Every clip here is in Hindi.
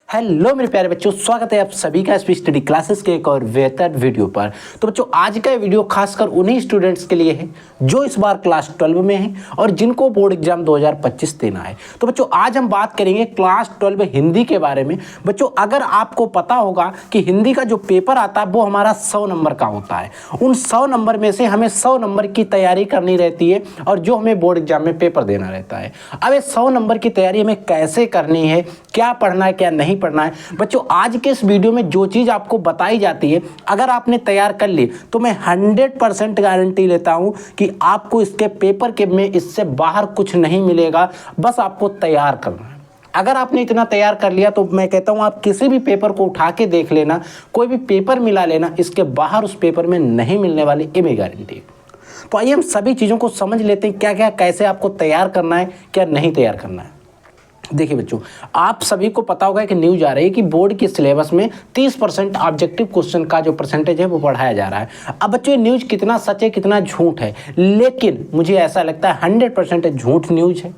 हेलो मेरे प्यारे बच्चों, स्वागत है आप सभी का एसपी स्टडी क्लासेस के एक और बेहतर वीडियो पर। तो बच्चों, आज का ये वीडियो खासकर उन्हीं स्टूडेंट्स के लिए है जो इस बार क्लास 12 में हैं और जिनको बोर्ड एग्जाम 2025 देना है। तो बच्चों, आज हम बात करेंगे क्लास 12 हिंदी के बारे में। बच्चों, अगर आपको पता होगा कि हिंदी का जो पेपर आता है वो हमारा 100 नंबर का होता है। उन 100 नंबर में से हमें 100 नंबर की तैयारी करनी रहती है और जो हमें बोर्ड एग्जाम में पेपर देना रहता है। अब ये 100 नंबर की तैयारी हमें कैसे करनी है, क्या पढ़ना है, क्या नहीं पढ़ना है। बच्चों, आज के इस वीडियो में जो चीज आपको बताई जाती है, अगर आपने तैयार कर ली तो मैं 100% गारंटी लेता हूं कि आपको इसके पेपर के में इससे बाहर कुछ नहीं मिलेगा। बस आपको तैयार करना है। अगर आपने इतना तैयार कर लिया तो मैं कहता हूं आप किसी भी पेपर को उठा के देख लेना, कोई भी पेपर मिला लेना, इसके बाहर उस पेपर में नहीं मिलने वाली, ये मेरी गारंटी है। तो आइए हम सभी चीजों को समझ लेते हैं, क्या क्या कैसे आपको तैयार करना है, क्या नहीं तैयार करना है। देखिए बच्चों, आप सभी को पता होगा कि न्यूज आ रही है कि बोर्ड के सिलेबस में 30% ऑब्जेक्टिव क्वेश्चन का जो परसेंटेज है वो बढ़ाया जा रहा है। अब बच्चों, ये न्यूज कितना सच है कितना झूठ है, लेकिन मुझे ऐसा लगता है 100% झूठ न्यूज है,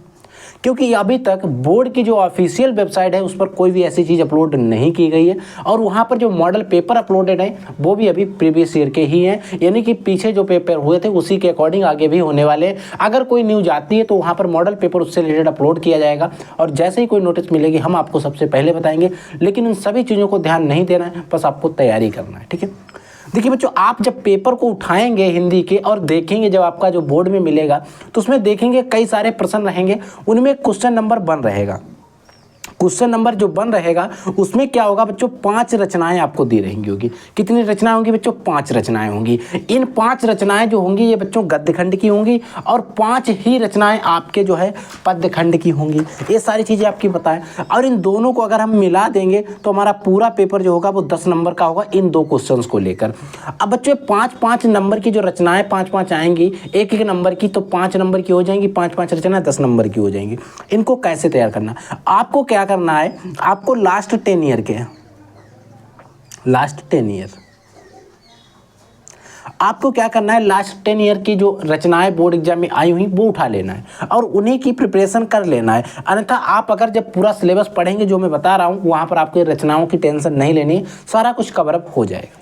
क्योंकि अभी तक बोर्ड की जो ऑफिशियल वेबसाइट है उस पर कोई भी ऐसी चीज़ अपलोड नहीं की गई है और वहाँ पर जो मॉडल पेपर अपलोडेड है वो भी अभी प्रीवियस ईयर के ही हैं, यानी कि पीछे जो पेपर हुए थे उसी के अकॉर्डिंग आगे भी होने वाले हैं। अगर कोई न्यूज़ आती है तो वहाँ पर मॉडल पेपर उससे रिलेटेड अपलोड किया जाएगा और जैसे ही कोई नोटिस मिलेगी हम आपको सबसे पहले बताएंगे। लेकिन इन सभी चीज़ों को ध्यान नहीं देना है, बस आपको तैयारी करना है, ठीक है। देखिए बच्चों, आप जब पेपर को उठाएंगे हिंदी के और देखेंगे जब आपका जो बोर्ड में मिलेगा तो उसमें देखेंगे कई सारे प्रश्न रहेंगे, उनमें क्वेश्चन नंबर बन रहेगा। क्वेश्चन नंबर जो बन रहेगा उसमें क्या होगा बच्चों, 5 रचनाएं आपको दी रहेंगी होगी। कितनी रचनाएं होंगी बच्चों? 5 रचनाएं होंगी। इन 5 रचनाएं जो होंगी ये बच्चों गद्य खंड की होंगी और 5 ही रचनाएं आपके जो है पद्य खंड की होंगी। ये सारी चीज़ें आपकी बताएं और इन दोनों को अगर हम मिला देंगे तो हमारा पूरा पेपर जो होगा वो 10 नंबर का होगा इन 2 क्वेश्चंस को लेकर। अब बच्चों, 5-5 नंबर की जो रचनाएं 5-5 आएंगी, एक नंबर की, तो 5 नंबर की हो जाएंगी। 5-5 रचनाएं 10 नंबर की हो जाएंगी। इनको कैसे तैयार करना, आपको क्या करना है, आपको लास्ट 10 ईयर आपको क्या करना है, लास्ट 10 ईयर की जो रचनाएं बोर्ड एग्जाम में आई हुई वो उठा लेना है और उन्हीं की प्रिपरेशन कर लेना है। अन्यथा आप अगर जब पूरा सिलेबस पढ़ेंगे जो मैं बता रहा हूं वहां पर आपको रचनाओं की टेंशन नहीं लेनी है, सारा कुछ कवर अप हो जाएगा।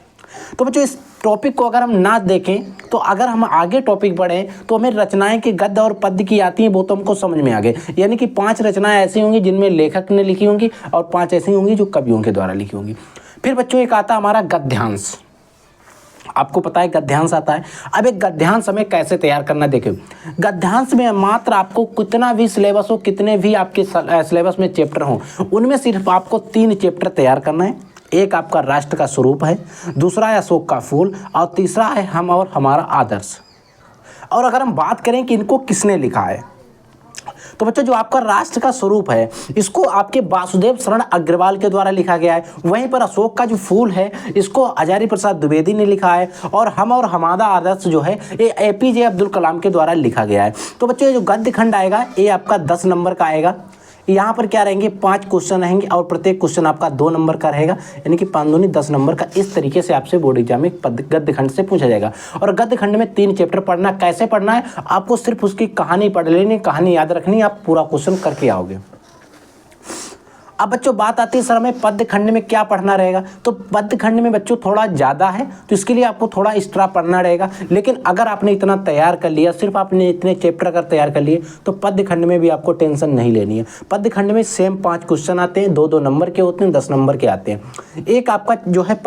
तो बच्चों, इस टॉपिक को अगर हम ना देखें तो अगर हम आगे टॉपिक बढ़ें तो हमें रचनाएं के गद्य और पद्य की आती हैं, वो तो हमको समझ में आ गए। यानी कि 5 रचनाएं ऐसी होंगी जिनमें लेखक ने लिखी होंगी और 5 ऐसी होंगी जो कवियों के द्वारा लिखी होंगी। फिर बच्चों, एक आता हमारा गद्यांश। आपको पता है गद्यांश आता है। अब एक गद्यांश हमें कैसे तैयार करना, देखिए गद्यांश में मात्र आपको कितना भी सिलेबस हो, कितने भी आपके सिलेबस में चैप्टर हो, उनमें सिर्फ आपको 3 चैप्टर तैयार करना है। एक आपका राष्ट्र का स्वरूप है, दूसरा है अशोक का फूल और तीसरा है हम और हमारा आदर्श। और अगर हम बात करें कि इनको किसने लिखा है, तो बच्चों जो आपका राष्ट्र का स्वरूप है इसको आपके वासुदेव शरण अग्रवाल के द्वारा लिखा गया है। वहीं पर अशोक का जो फूल है इसको हजारी प्रसाद द्विवेदी ने लिखा है और हम और हमारा आदर्श जो है ये एपीजे अब्दुल कलाम के द्वारा लिखा गया है। तो बच्चों, ये जो गद्य खंड आएगा ये आपका 10 नंबर का आएगा। यहाँ पर क्या रहेंगे, 5 क्वेश्चन रहेंगे और प्रत्येक क्वेश्चन आपका 2 नंबर का रहेगा, यानी कि 5 दूनी 10 नंबर का। इस तरीके से आपसे बोर्ड एग्जाम में गद्य खंड से पूछा जाएगा। और गद्य खंड में 3 चैप्टर पढ़ना। कैसे पढ़ना है, आपको सिर्फ उसकी कहानी पढ़ लेनी, कहानी याद रखनी, आप पूरा क्वेश्चन करके आओगे। अब बच्चों बात आती है सर हमें पद्य खंड में क्या पढ़ना रहेगा। तो पद्य खंड में बच्चों थोड़ा ज़्यादा है तो इसके लिए आपको थोड़ा एक्स्ट्रा पढ़ना रहेगा। लेकिन अगर आपने इतना तैयार कर लिया, सिर्फ आपने इतने चैप्टर अगर तैयार कर लिए तो पद्य खंड में भी आपको टेंशन नहीं लेनी है। पद्य खंड में सेम 5 क्वेश्चन आते हैं, 2-2 नंबर के होते हैं, 10 नंबर के आते हैं। एक आपका जो है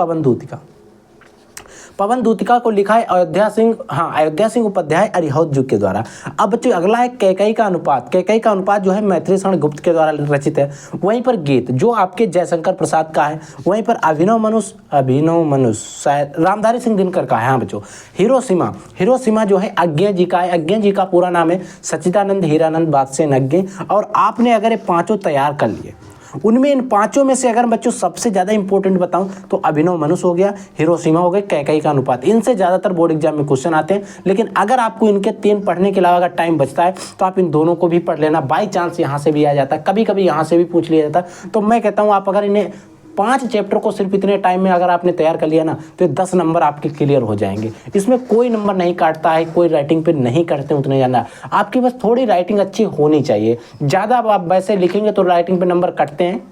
पवन दूतिका को लिखा है अयोध्या सिंह उपाध्याय अरिहौत जुग के द्वारा। अब बच्चों अगला है कैकेयी का अनुपात जो है मैथिली शरण गुप्त के द्वारा रचित है। वहीं पर गीत जो आपके जयशंकर प्रसाद का है। वहीं पर अभिनव मनुष्य शायद रामधारी सिंह दिनकर का है। हाँ बच्चों, हिरोशिमा जो है अज्ञे जी का है। अज्ञे जी का पूरा नाम है सच्चिदानंद हीरानंद बादशाह अज्ञे। और आपने अगर ये 5 तैयार कर लिए, उनमें इन 5 में से अगर बच्चों सबसे ज़्यादा इंपॉर्टेंट बताऊं तो अभिनव मनुष्य हो गया, हिरोशिमा हो गए, कैकेयी का अनुपात। इनसे ज़्यादातर बोर्ड एग्जाम में क्वेश्चन आते हैं। लेकिन अगर आपको इनके 3 पढ़ने के अलावा अगर टाइम बचता है तो आप इन दोनों को भी पढ़ लेना। बाई चांस यहाँ से भी आ जाता है, कभी कभी यहाँ से भी पूछ लिया जाता है। तो मैं कहता हूँ आप अगर इन्हें 5 चैप्टर को सिर्फ इतने टाइम में अगर आपने तैयार कर लिया ना तो 10 नंबर आपके क्लियर हो जाएंगे। इसमें कोई नंबर नहीं काटता है, कोई राइटिंग पे नहीं करते उतने ज़्यादा। आपकी बस थोड़ी राइटिंग अच्छी होनी चाहिए। ज़्यादा आप वैसे लिखेंगे तो राइटिंग पे नंबर कटते हैं,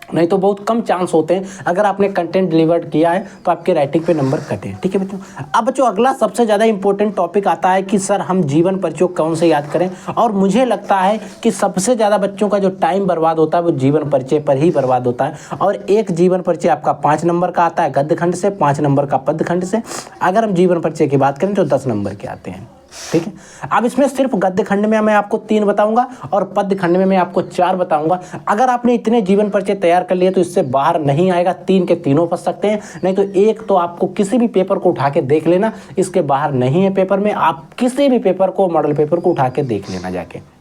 नहीं तो बहुत कम चांस होते हैं अगर आपने कंटेंट डिलीवर्ड किया है तो आपके राइटिंग पे नंबर कटे। ठीक है बच्चों। अब बच्चों अगला सबसे ज़्यादा इंपॉर्टेंट टॉपिक आता है कि सर हम जीवन परिचय कौन से याद करें, और मुझे लगता है कि सबसे ज़्यादा बच्चों का जो टाइम बर्बाद होता है वो जीवन परिचय पर ही बर्बाद होता है। और एक जीवन परिचय आपका 5 नंबर का आता है गद्य खंड से, 5 नंबर का पद्य खंड से। अगर हम जीवन परिचय की बात करें तो 10 नंबर के आते हैं। ठीक है। अब इसमें सिर्फ गद्य खंड में मैं आपको 3 बताऊंगा और पद्य खंड में मैं आपको 4 बताऊंगा। अगर आपने इतने जीवन परिचय तैयार कर लिए तो इससे बाहर नहीं आएगा, 3 के तीनों फंस सकते हैं। नहीं तो एक तो आपको किसी भी पेपर को उठा के देख लेना, इसके बाहर नहीं है पेपर में। आप किसी भी पेपर को, मॉडल पेपर को उठा के देख लेना जाके।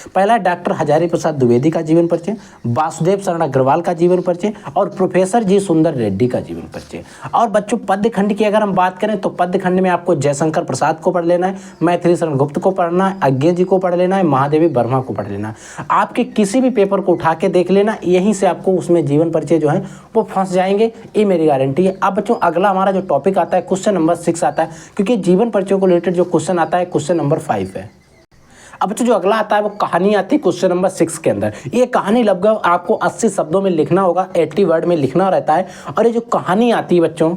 पहला है डॉक्टर हजारी प्रसाद द्विवेदी का जीवन परिचय, वासुदेव शरण अग्रवाल का जीवन परिचय और प्रोफेसर जी सुंदर रेड्डी का जीवन परिचय। और बच्चों पद्य खंड की अगर हम बात करें तो पद्य खंड में आपको जयशंकर प्रसाद को पढ़ लेना है, मैथिली शरण गुप्त को पढ़ना है, अज्ञे जी को पढ़ लेना है, महादेवी वर्मा को पढ़ लेना है। आपके किसी भी पेपर को उठा के देख लेना, यहीं से आपको उसमें जीवन परिचय जो है वो फंस जाएंगे, ये मेरी गारंटी है। अब बच्चों अगला हमारा जो टॉपिक आता है क्वेश्चन नंबर 6 आता है, क्योंकि जीवन परिचय को रिलेटेड जो क्वेश्चन आता है क्वेश्चन नंबर 5 है। अब बच्चों जो अगला आता है वो कहानी आती है क्वेश्चन नंबर 6 के अंदर। ये कहानी लगभग आपको 80 शब्दों में लिखना होगा, 80 वर्ड में लिखना रहता है। और ये जो कहानी आती है बच्चों,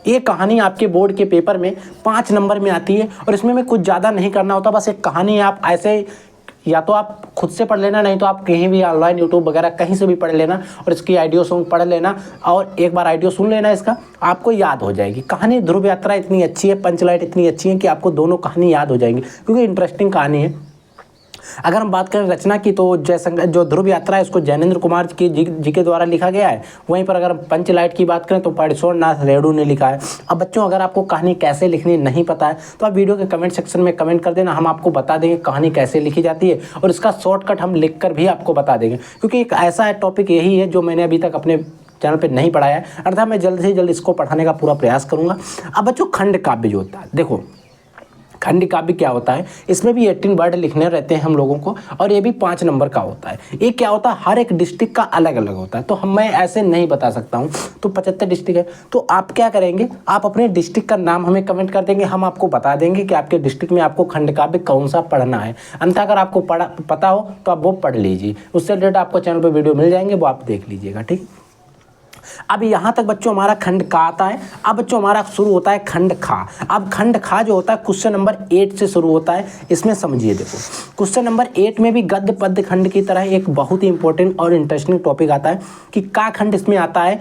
ये कहानी आपके बोर्ड के पेपर में 5 नंबर में आती है। और इसमें में कुछ ज़्यादा नहीं करना होता, बस एक कहानी आप ऐसे या तो आप खुद से पढ़ लेना, नहीं तो आप कहीं भी ऑनलाइन यूट्यूब वगैरह कहीं से भी पढ़ लेना और इसकी ऑडियो सॉन्ग पढ़ लेना और एक बार ऑडियो सुन लेना, इसका आपको याद हो जाएगी। कहानी ध्रुव यात्रा इतनी अच्छी है, पंचलाइट इतनी अच्छी है कि आपको दोनों कहानी याद हो जाएंगी, क्योंकि इंटरेस्टिंग कहानी है। अगर हम बात करें रचना की तो जयशंकर जो ध्रुव यात्रा है उसको जैनेन्द्र कुमार जी के द्वारा लिखा गया है। वहीं पर अगर हम पंचलाइट की बात करें तो परिशोर नाथ रेडू ने लिखा है। अब बच्चों अगर आपको कहानी कैसे लिखनी नहीं पता है तो आप वीडियो के कमेंट सेक्शन में कमेंट कर देना, हम आपको बता देंगे कहानी कैसे लिखी जाती है और इसका शॉर्टकट हम लिख कर भी आपको बता देंगे, क्योंकि एक ऐसा टॉपिक यही है जो मैंने अभी तक अपने चैनल पे नहीं पढ़ाया है, अर्थात मैं जल्द से जल्द इसको पढ़ाने का पूरा प्रयास करूँगा। अब बच्चों खंड काव्य जो होता है, देखो खंड काव्य क्या होता है, इसमें भी 18 वर्ड लिखने रहते हैं हम लोगों को और ये भी 5 नंबर का होता है। ये क्या होता है, हर एक डिस्ट्रिक्ट का अलग अलग होता है, तो मैं ऐसे नहीं बता सकता हूँ। तो 75 डिस्ट्रिक्ट है, तो आप क्या करेंगे, आप अपने डिस्ट्रिक्ट का नाम हमें कमेंट कर देंगे, हम आपको बता देंगे कि आपके डिस्ट्रिक्ट में आपको खंड काव्य कौन सा पढ़ना है। अन्यथा अगर आपको पता हो तो आप वो पढ़ लीजिए, उससे रिलेटेड आपको चैनल पर वीडियो मिल जाएंगे, वो आप देख लीजिएगा। ठीक। अब यहाँ तक बच्चों हमारा खंड का आता है। अब बच्चों हमारा शुरू होता है खंड खा। अब खंड खा जो होता है क्वेश्चन नंबर 8 से शुरू होता है। इसमें समझिए, देखो क्वेश्चन नंबर 8 में भी गद्य पद्य खंड की तरह एक बहुत ही इंपॉर्टेंट और इंटरेस्टिंग टॉपिक आता है कि का खंड इसमें आता है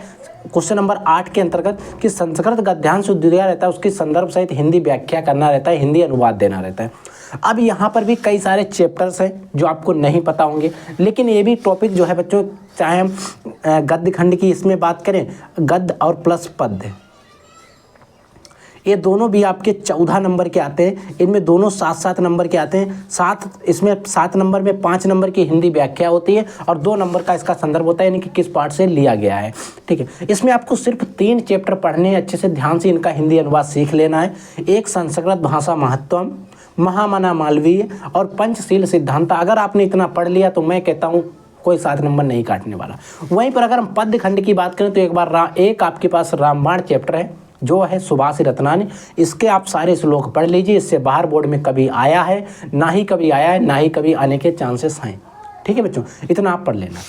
क्वेश्चन नंबर 8 के अंतर्गत कि संस्कृत गद्यांश जो दिया रहता है उसकी संदर्भ सहित हिंदी व्याख्या करना रहता है, हिंदी अनुवाद देना रहता है। अब यहाँ पर भी कई सारे चैप्टर्स हैं जो आपको नहीं पता होंगे, लेकिन ये भी टॉपिक जो है बच्चों, चाहे हम गद्य खंड की इसमें बात करें, गद्य और प्लस पद्य, ये दोनों भी आपके 14 नंबर के आते हैं। इनमें दोनों 7-7 नंबर के आते हैं। इसमें 7 नंबर में 5 नंबर की हिंदी व्याख्या होती है और 2 नंबर का इसका संदर्भ होता है, यानी कि किस पार्ट से लिया गया है। ठीक है। इसमें आपको सिर्फ 3 चैप्टर पढ़ने हैं, अच्छे से ध्यान से इनका हिंदी अनुवाद सीख लेना है। एक संस्कृत भाषा महत्वम, महामना मालवीय और पंचशील सिद्धांत। अगर आपने इतना पढ़ लिया तो मैं कहता हूँ कोई 7 नंबर नहीं काटने वाला। वहीं पर अगर हम पद्य खंड की बात करें तो एक आपके पास रामबाण चैप्टर है जो है सुभाष रत्नानी, इसके आप सारे श्लोक पढ़ लीजिए। इससे बाहर बोर्ड में कभी आया है ना ही कभी आया है, ना ही कभी आने के चांसेस हैं। ठीक है बच्चों, इतना आप पढ़ लेना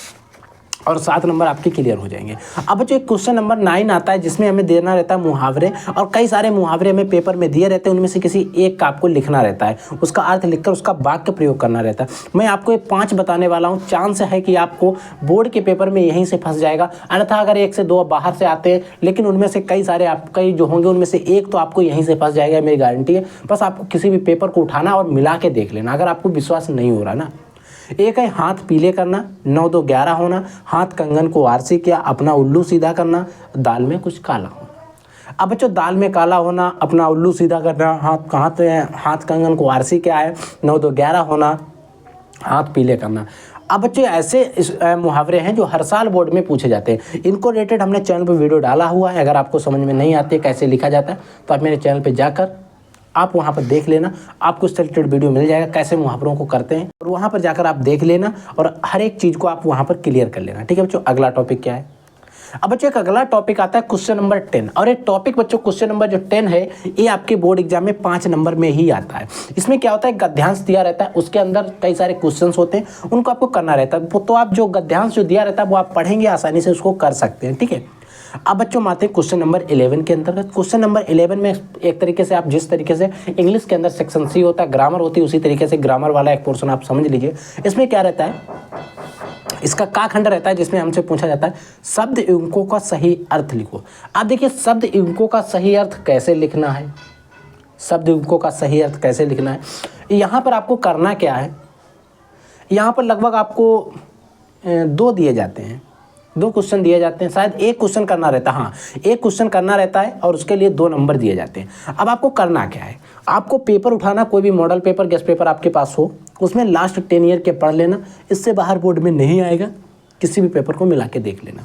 और 7 नंबर आपके क्लियर हो जाएंगे। अब बच्चों एक क्वेश्चन नंबर 9 आता है जिसमें हमें देना रहता है मुहावरे, और कई सारे मुहावरे हमें पेपर में दिए रहते हैं, उनमें से किसी एक का आपको लिखना रहता है, उसका अर्थ लिखकर उसका वाक्य प्रयोग करना रहता है। मैं आपको ये 5 बताने वाला हूँ, चांस है कि आपको बोर्ड के पेपर में यहीं से फंस जाएगा। अन्यथा अगर 1 से 2 बाहर से आते हैं, लेकिन उनमें से कई जो होंगे उनमें से एक तो आपको यहीं से फंस जाएगा, मेरी गारंटी है। बस आपको किसी भी पेपर को उठाना और मिला के देख लेना, अगर आपको विश्वास नहीं हो रहा ना। एक है हाथ पीले करना, 9 2 11 होना, हाथ कंगन को आरसी किया, अपना उल्लू सीधा करना, दाल में कुछ काला होना। अब बच्चों दाल में काला होना, अपना उल्लू सीधा करना, हाथ कंगन को आरसी क्या है, 9 2 11 होना, हाथ पीले करना। अब बच्चों ऐसे मुहावरे हैं जो हर साल बोर्ड में पूछे जाते हैं। इनको रिलेटेड हमने चैनल पर वीडियो डाला हुआ है, अगर आपको समझ में नहीं आती है कैसे लिखा जाता है तो आप मेरे चैनल पर जाकर आप वहाँ पर देख लेना, आपको इससे रिलेटेड वीडियो मिल जाएगा कैसे मुहावरों को करते हैं, और वहाँ पर जाकर आप देख लेना और हर एक चीज़ को आप वहाँ पर क्लियर कर लेना। ठीक है बच्चों, अगला टॉपिक क्या है। अब बच्चों एक अगला टॉपिक आता है क्वेश्चन नंबर 10, और ये टॉपिक बच्चों क्वेश्चन नंबर जो 10 है ये आपके बोर्ड एग्जाम में 5 नंबर में ही आता है। इसमें क्या होता है, गद्यांश दिया रहता है, उसके अंदर कई सारे क्वेश्चंस होते हैं, उनको आपको करना रहता है। तो आप जो गद्यांश जो दिया रहता है वो आप पढ़ेंगे, आसानी से उसको कर सकते हैं, ठीक है। अब बच्चों आते हैं क्वेश्चन नंबर 11 के अंतर्गत। क्वेश्चन नंबर 11 में एक तरीके से आप जिस तरीके से इंग्लिश के अंदर सेक्शन सी होता है, ग्रामर होती है, उसी तरीके से ग्रामर वाला एक पोर्शन आप समझ लीजिए। इसमें क्या रहता है, इसका का खंड रहता है जिसमें हमसे पूछा जाता है शब्द युग्मकों का सही अर्थ लिखो। आप देखिए शब्द युग्मकों का सही अर्थ कैसे लिखना है, शब्द युग्मकों का सही अर्थ कैसे लिखना है। यहाँ पर आपको करना क्या है, यहाँ पर लगभग आपको 2 दिए जाते हैं, 2 क्वेश्चन दिए जाते हैं, शायद एक क्वेश्चन करना रहता है, हाँ एक क्वेश्चन करना रहता है और उसके लिए 2 नंबर दिए जाते हैं। अब आपको करना क्या है, आपको पेपर उठाना, कोई भी मॉडल पेपर गेस्ट पेपर आपके पास हो, उसमें लास्ट 10 ईयर के पढ़ लेना, इससे बाहर बोर्ड में नहीं आएगा, किसी भी पेपर को मिला के देख लेना।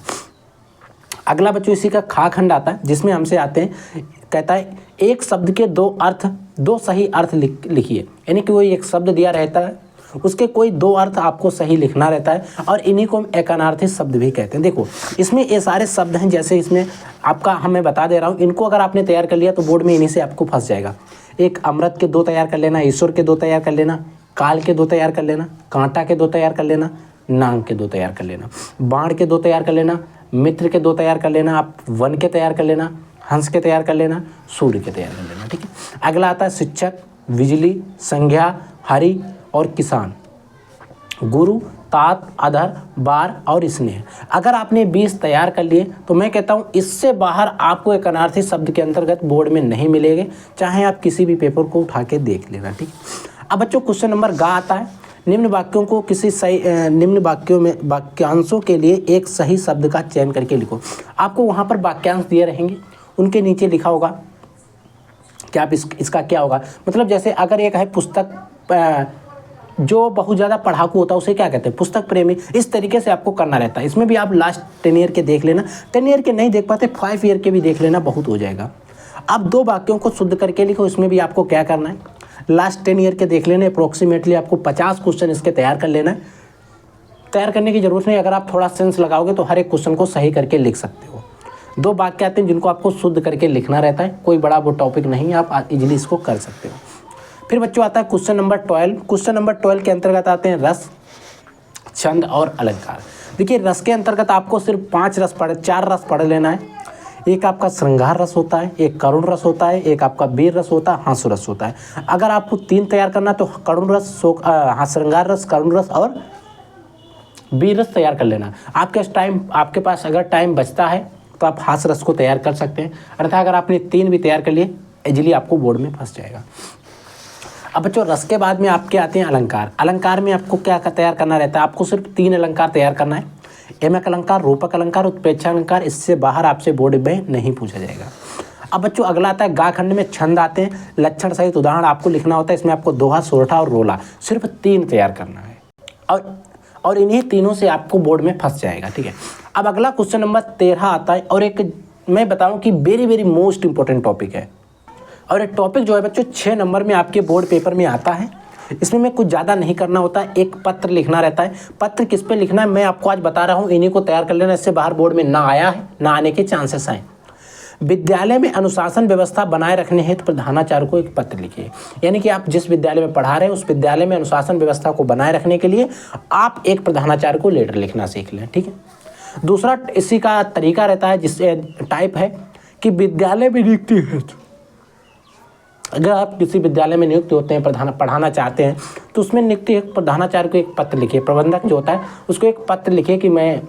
अगला बच्चों इसी का खा खंड आता है जिसमें हमसे आते हैं, कहता है एक शब्द के 2 अर्थ, 2 सही अर्थ लिखिए। यानी कि कोई एक शब्द दिया रहता है, उसके कोई 2 अर्थ आपको सही लिखना रहता है, और इन्हीं को हम एकानार्थी शब्द भी कहते हैं। देखो इसमें ये सारे शब्द हैं, जैसे इसमें आपका मैं बता दे रहा हूँ, इनको अगर आपने तैयार कर लिया तो बोर्ड में इन्हीं से आपको फंस जाएगा। एक अमृत के 2 तैयार कर लेना, ईश्वर के 2 तैयार कर लेना, काल के 2 तैयार कर लेना, कांटा के 2 तैयार कर लेना, नांग के 2 तैयार कर लेना, बाण के 2 तैयार कर लेना, मित्र के 2 तैयार कर लेना, आप वन के तैयार कर लेना, हंस के तैयार कर लेना, सूर्य के तैयार कर लेना, ठीक है। अगला आता है शिक्षक, बिजली, संज्ञा, हरि और किसान, गुरु, तात, अधर, बार और स्नेह। अगर आपने 20 तैयार कर लिए तो मैं कहता हूँ इससे बाहर आपको एक अनार्थी शब्द के अंतर्गत बोर्ड में नहीं मिलेंगे, चाहे आप किसी भी पेपर को उठा के देख लेना, ठीक। अब बच्चों क्वेश्चन नंबर गा आता है, निम्न वाक्यों को किसी सही निम्न वाक्यों में वाक्यांशों के लिए एक सही शब्द का चयन करके लिखो। आपको वहाँ पर वाक्यांश दिए रहेंगे, उनके नीचे लिखा होगा कि आप इसका क्या होगा, मतलब जैसे अगर एक है पुस्तक जो बहुत ज़्यादा पढ़ाकू होता है उसे क्या कहते हैं, पुस्तक प्रेमी। इस तरीके से आपको करना रहता है। इसमें भी आप लास्ट 10 ईयर के देख लेना, 10 ईयर के नहीं देख पाते 5 ईयर के भी देख लेना, बहुत हो जाएगा। अब 2 वाक्यों को शुद्ध करके लिखो। इसमें भी आपको क्या करना है, लास्ट 10 ईयर के देख लेना, अप्रोक्सीमेटली आपको 50 क्वेश्चन इसके तैयार कर लेना है। तैयार करने की जरूरत नहीं, अगर आप थोड़ा सेंस लगाओगे तो हर एक क्वेश्चन को सही करके लिख सकते हो। 2 वाक्य आते हैं जिनको आपको शुद्ध करके लिखना रहता है, कोई बड़ा वो टॉपिक नहीं है, आप इजीली इसको कर सकते हो। फिर बच्चों आता है क्वेश्चन नंबर 12। क्वेश्चन नंबर 12 के अंतर्गत आते हैं रस, छंद और अलंकार। देखिए रस के अंतर्गत आपको सिर्फ 4 रस पढ़ लेना है। एक आपका श्रृंगार रस होता है, एक करुण रस होता है, एक आपका वीर रस होता है, हास्य रस होता है। अगर आपको 3 तैयार करना तो करुण रस, श्रृंगार रस, करुण रस और वीर रस तैयार कर लेना। आपके पास अगर टाइम बचता है तो आप हास्य रस को तैयार कर सकते हैं, अर्थात अगर आपने 3 भी तैयार कर लिए इजीली आपको बोर्ड में फंस जाएगा। अब बच्चों रस के बाद में आपके आते हैं अलंकार। अलंकार में आपको क्या तैयार करना रहता है, आपको सिर्फ 3 अलंकार तैयार करना है, यमक अलंकार, रूपक अलंकार, उत्प्रेक्षा अलंकार। इससे बाहर आपसे बोर्ड में नहीं पूछा जाएगा। अब बच्चों अगला आता है गा खंड में छंद आते हैं, लक्षण सहित उदाहरण आपको लिखना होता है। इसमें आपको दोहा, सोरठा और रोला सिर्फ 3 तैयार करना है, और इन्हीं तीनों से आपको बोर्ड में फंस जाएगा, ठीक है। अब अगला क्वेश्चन नंबर 13 आता है, और एक मैं बताऊं कि very very most important topic है, और ये टॉपिक जो है बच्चों 6 नंबर में आपके बोर्ड पेपर में आता है। इसमें मैं कुछ ज़्यादा नहीं करना होता है, एक पत्र लिखना रहता है। पत्र किस पे लिखना है मैं आपको आज बता रहा हूँ, इन्हीं को तैयार कर लेना, इससे बाहर बोर्ड में ना आया है, ना आने के चांसेस हैं। विद्यालय में अनुशासन व्यवस्था बनाए रखने हेतु प्रधानाचार्य को एक पत्र लिखिए। यानी कि आप जिस विद्यालय में पढ़ा रहे हैं उस विद्यालय में अनुशासन व्यवस्था को बनाए रखने के लिए आप एक प्रधानाचार्य को लेटर लिखना सीख लें, ठीक है। दूसरा इसी का तरीका रहता है, जिससे टाइप है कि विद्यालय में नियुक्ति है, अगर आप किसी विद्यालय में नियुक्त होते हैं, पढ़ाना चाहते हैं, तो उसमें नियुक्ति प्रधानाचार्य को एक पत्र लिखिए। प्रबंधक जो होता है उसको एक पत्र लिखिए कि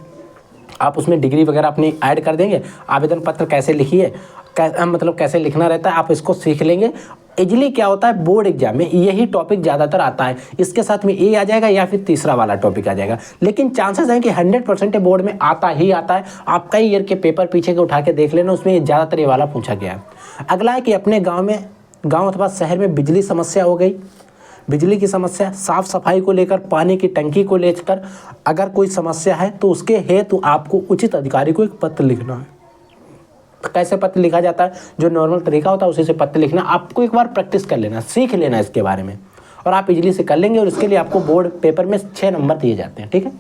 आप उसमें डिग्री वगैरह अपनी ऐड कर देंगे। आवेदन पत्र कैसे लिखिए, मतलब कैसे लिखना रहता है, आप इसको सीख लेंगे। इजली क्या होता है बोर्ड एग्जाम में यही टॉपिक ज़्यादातर आता है, इसके साथ में ए आ जाएगा या फिर तीसरा वाला टॉपिक आ जाएगा, लेकिन चांसेस हैं कि 100% बोर्ड में आता ही आता है। आप कई ईयर के पेपर पीछे के उठा के देख लेना, उसमें ज़्यादातर ये वाला पूछा गया है। अगला है कि अपने गाँव अथवा शहर में बिजली समस्या हो गई, बिजली की समस्या, साफ सफाई को लेकर, पानी की टंकी को लेकर अगर कोई समस्या है तो उसके हेतु आपको उचित अधिकारी को एक पत्र लिखना है। कैसे पत्र लिखा जाता है, जो नॉर्मल तरीका होता है उसी से पत्र लिखना। आपको एक बार प्रैक्टिस कर लेना, सीख लेना इसके बारे में, और आप इजीली से कर लेंगे। और इसके लिए आपको बोर्ड पेपर में 6 नंबर दिए जाते हैं, ठीक है।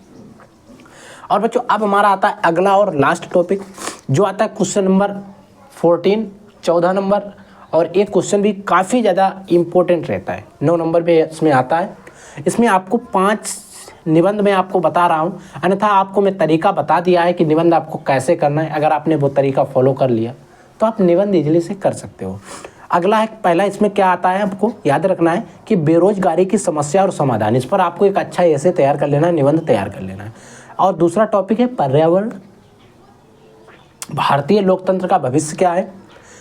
और बच्चों अब हमारा आता है अगला और लास्ट टॉपिक, जो आता है क्वेश्चन नंबर 14, 14 नंबर। और एक क्वेश्चन भी काफ़ी ज़्यादा इम्पोर्टेंट रहता है, 9 नंबर पे इसमें आता है। इसमें आपको 5 निबंध मैं आपको बता रहा हूँ, अन्यथा आपको मैं तरीका बता दिया है कि निबंध आपको कैसे करना है। अगर आपने वो तरीका फॉलो कर लिया तो आप निबंध इजीली से कर सकते हो। अगला है, पहला इसमें क्या आता है, आपको याद रखना है कि बेरोजगारी की समस्या और समाधान, इस पर आपको एक अच्छा ऐसे तैयार कर लेना है, निबंध तैयार कर लेना है। और दूसरा टॉपिक है पर्यावरण, भारतीय लोकतंत्र का भविष्य क्या है,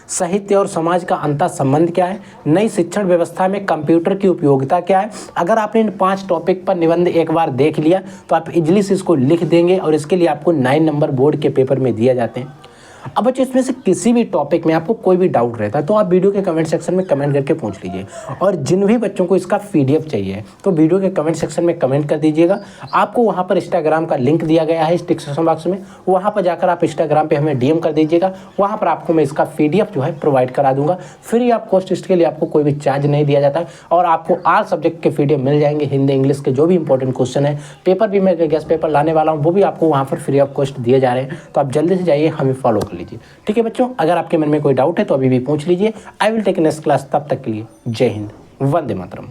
साहित्य और समाज का अंतर संबंध क्या है, नई शिक्षण व्यवस्था में कंप्यूटर की उपयोगिता क्या है। अगर आपने इन 5 टॉपिक पर निबंध एक बार देख लिया तो आप इजली से इसको लिख देंगे और इसके लिए आपको 9 नंबर बोर्ड के पेपर में दिए जाते हैं। अब बच्चों इसमें से किसी भी टॉपिक में आपको कोई भी डाउट रहता है तो आप वीडियो के कमेंट सेक्शन में कमेंट करके पूछ लीजिए। और जिन भी बच्चों को इसका PDF चाहिए तो वीडियो के कमेंट सेक्शन में कमेंट कर दीजिएगा। आपको वहाँ पर इंस्टाग्राम का लिंक दिया गया है इस डिस्क्रिप्शन बॉक्स में, वहाँ पर जाकर आप इंस्टाग्राम पे हमें DM कर दीजिएगा। वहाँ पर आपको मैं इसका PDF जो है प्रोवाइड करा दूंगा फ्री ऑफ कॉस्ट। इसके लिए आपको कोई भी चार्ज नहीं दिया जाता है और आपको ऑल सब्जेक्ट के PDF मिल जाएंगे, हिंदी इंग्लिश के जो भी इंपॉर्टेंट क्वेश्चन है। पेपर भी मैं गेस्ट पेपर लाने वाला हूँ, वो भी आपको वहाँ पर फ्री ऑफ कॉस्ट दिए जा रहे हैं। तो आप जल्दी से जाइए, हमें फॉलो कर लीजिए। ठीक है बच्चों, अगर आपके मन में कोई डाउट है तो अभी भी पूछ लीजिए। I will take next class. तब तक के लिए जय हिंद, वंदे मातरम।